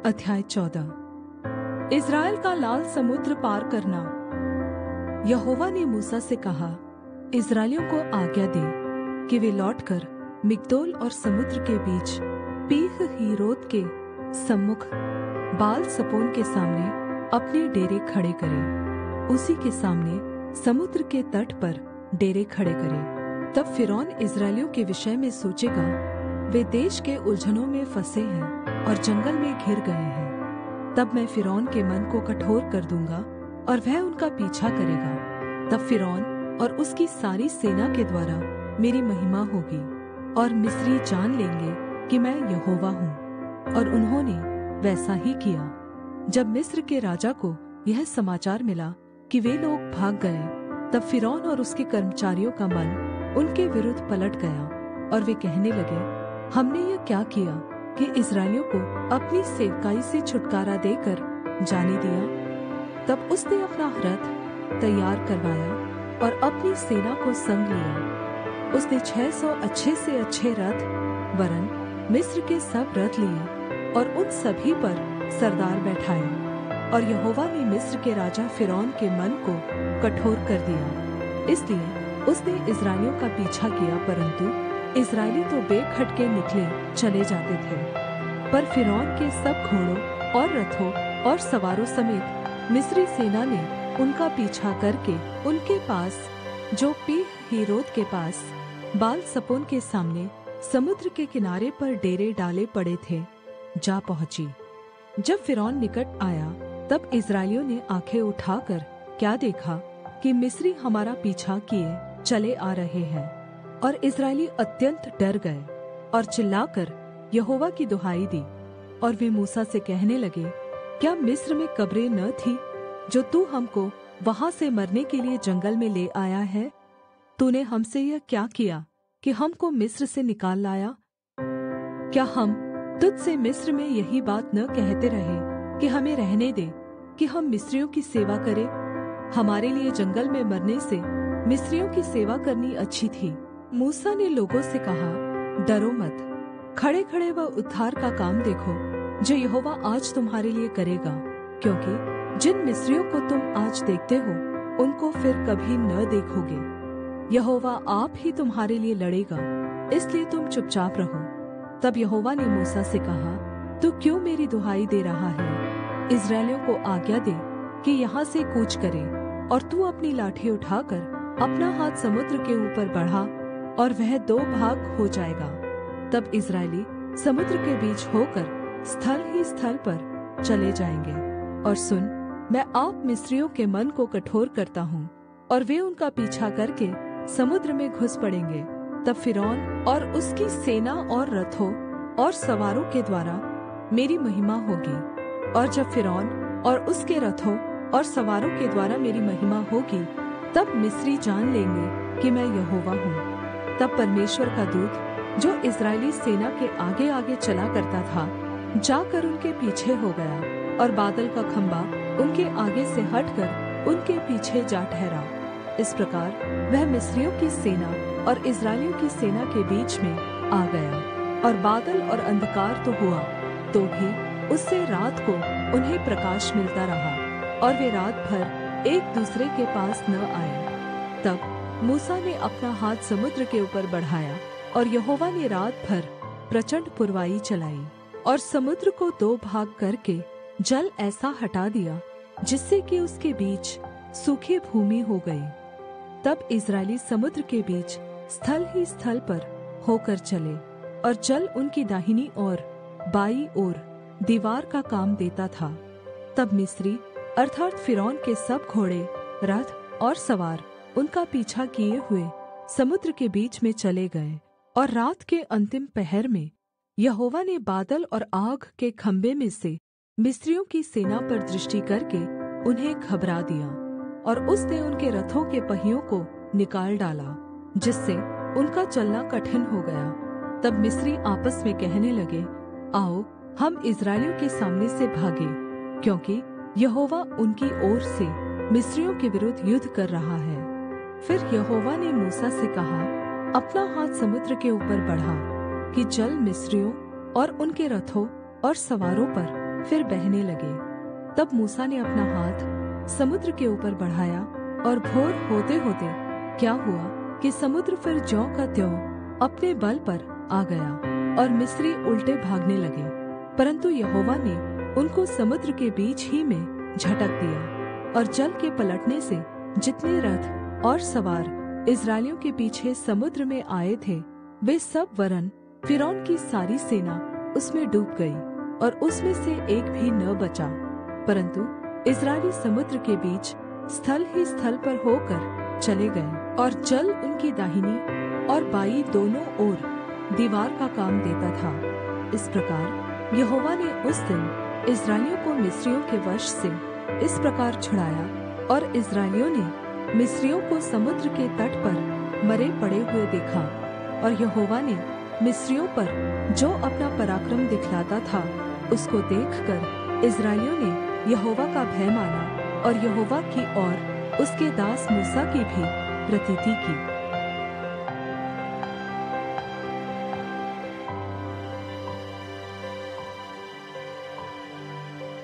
अध्याय 14। इस्राएल का लाल समुद्र पार करना। यहोवा ने मूसा से कहा, इस्राएलियों को आज्ञा दे कि वे लौटकर मिग्दोल और समुद्र के बीच पीह हीरोत के सम्मुख बाल सपोन के सामने अपने डेरे खड़े करें। उसी के सामने समुद्र के तट पर डेरे खड़े करें। तब फिरौन इस्राएलियों के विषय में सोचेगा, वे देश के उलझनों में फंसे हैं और जंगल में घिर गए हैं। तब मैं फिरौन के मन को कठोर कर दूंगा और वह उनका पीछा करेगा। तब फिरौन और उसकी सारी सेना के द्वारा मेरी महिमा होगी और मिस्री जान लेंगे कि मैं यहोवा हूँ। और उन्होंने वैसा ही किया। जब मिस्र के राजा को यह समाचार मिला कि वे लोग भाग गए, तब फिरौन और उसके कर्मचारियों का मन उनके विरुद्ध पलट गया और वे कहने लगे, हमने यह क्या किया कि इस्राएलियों को अपनी सेवकाई से छुटकारा देकर जाने दिया। तब उसने अपना रथ तैयार करवाया और अपनी सेना को संग लिया। उसने 600 अच्छे से अच्छे रथ वरन मिस्र के सब रथ लिए और उन सभी पर सरदार बैठाए। और यहोवा ने मिस्र के राजा फिरौन के मन को कठोर कर दिया, इसलिए उसने इस्राएलियों का पीछा किया, परंतु इस्राएली तो बेखटके निकले चले जाते थे। पर फिरौन के सब घोड़ों और रथों और सवारों समेत मिस्री सेना ने उनका पीछा करके उनके पास, जो पीह हीरोत के पास बाल सपोन के सामने समुद्र के किनारे पर डेरे डाले पड़े थे, जा पहुंची। जब फिरौन निकट आया, तब इस्राएलियों ने आंखें उठाकर क्या देखा कि मिस्री हमारा पीछा किए चले आ रहे हैं। और इस्राएली अत्यंत डर गए और चिल्लाकर यहोवा की दुहाई दी। और वे मूसा से कहने लगे, क्या मिस्र में कब्रें न थी जो तू हमको वहां से मरने के लिए जंगल में ले आया है? तूने हमसे यह क्या किया कि हमको मिस्र से निकाल लाया? क्या हम तुझसे मिस्र में यही बात न कहते रहे कि हमें रहने दे, कि हम मिस्रियों की सेवा करें? हमारे लिए जंगल में मरने से मिस्रियों की सेवा करनी अच्छी थी। मूसा ने लोगों से कहा, डरो मत, खड़े खड़े वह उद्धार का काम देखो जो यहोवा आज तुम्हारे लिए करेगा, क्योंकि जिन मिस्रियों को तुम आज देखते हो उनको फिर कभी न देखोगे। यहोवा आप ही तुम्हारे लिए लड़ेगा, इसलिए तुम चुपचाप रहो। तब यहोवा ने मूसा से कहा, तू क्यों मेरी दुहाई दे रहा है? इस्राएलियों को आज्ञा दे कि यहाँ से कूच करें, और तू अपनी लाठी उठाकर अपना हाथ समुद्र के ऊपर बढ़ा और वह 2 भाग हो जाएगा। तब इस्राएली समुद्र के बीच होकर स्थल ही स्थल पर चले जाएंगे। और सुन, मैं आप मिस्रियों के मन को कठोर करता हूँ और वे उनका पीछा करके समुद्र में घुस पड़ेंगे। तब फिरौन और उसकी सेना और रथों और सवारों के द्वारा मेरी महिमा होगी। और जब फिरौन और उसके रथों और सवारों के द्वारा मेरी महिमा होगी, तब मिस्री जान लेंगे कि मैं यहोवा हूँ। तब परमेश्वर का दूत जो इस्राएली सेना के आगे आगे चला करता था, जाकर उनके पीछे हो गया, और बादल का खंभा उनके आगे से हटकर उनके पीछे जा ठहरा। इस प्रकार वह मिस्रियों की सेना और इस्राएलियों की सेना के बीच में आ गया। और बादल और अंधकार तो हुआ, तो भी उससे रात को उन्हें प्रकाश मिलता रहा, और वे रात भर एक दूसरे के पास न आए। तब मूसा ने अपना हाथ समुद्र के ऊपर बढ़ाया, और यहोवा ने रात भर प्रचंड पुरवाई चलाई और समुद्र को 2 भाग करके जल ऐसा हटा दिया जिससे कि उसके बीच सूखी भूमि हो गई। तब इस्राएली समुद्र के बीच स्थल ही स्थल पर होकर चले, और जल उनकी दाहिनी और बाई ओर दीवार का काम देता था। तब मिस्री अर्थात फिरौन के सब घोड़े, रथ और सवार उनका पीछा किए हुए समुद्र के बीच में चले गए। और रात के अंतिम पहर में यहोवा ने बादल और आग के खंभे में से मिस्रियों की सेना पर दृष्टि करके उन्हें घबरा दिया, और उसने उनके रथों के पहियों को निकाल डाला, जिससे उनका चलना कठिन हो गया। तब मिस्री आपस में कहने लगे, आओ हम इस्राएलियों के सामने से भागे, क्योंकि यहोवा उनकी ओर से मिस्रियों के विरुद्ध युद्ध कर रहा है। फिर यहोवा ने मूसा से कहा, अपना हाथ समुद्र के ऊपर बढ़ा कि जल मिस्रियों और उनके रथों और सवारों पर फिर बहने लगे। तब मूसा ने अपना हाथ समुद्र के ऊपर बढ़ाया, और भोर होते होते क्या हुआ कि समुद्र फिर ज्यों का त्यों अपने बल पर आ गया, और मिस्री उल्टे भागने लगे। परन्तु यहोवा ने उनको समुद्र के बीच ही में झटक दिया, और जल के पलटने से जितने रथ और सवार इस्राएलियों के पीछे समुद्र में आए थे, वे सब वरन् फिरौन की सारी सेना उसमें डूब गई, और उसमें से एक भी न बचा। परन्तु इस्राएली समुद्र के बीच स्थल ही स्थल पर होकर चले गए, और जल उनकी दाहिनी और बाईं दोनों ओर दीवार का काम देता था। इस प्रकार यहोवा ने उस दिन इस्राएलियों को मिस्रियों के वश से इस प्रकार छुड़ाया, और इस्राएलियों ने मिस्रियों को समुद्र के तट पर मरे पड़े हुए देखा। और यहोवा ने मिस्रियों पर जो अपना पराक्रम दिखलाता था, उसको देखकर इस्राएलियों ने यहोवा का भय माना, और यहोवा की और उसके दास मूसा की भी प्रतीति की।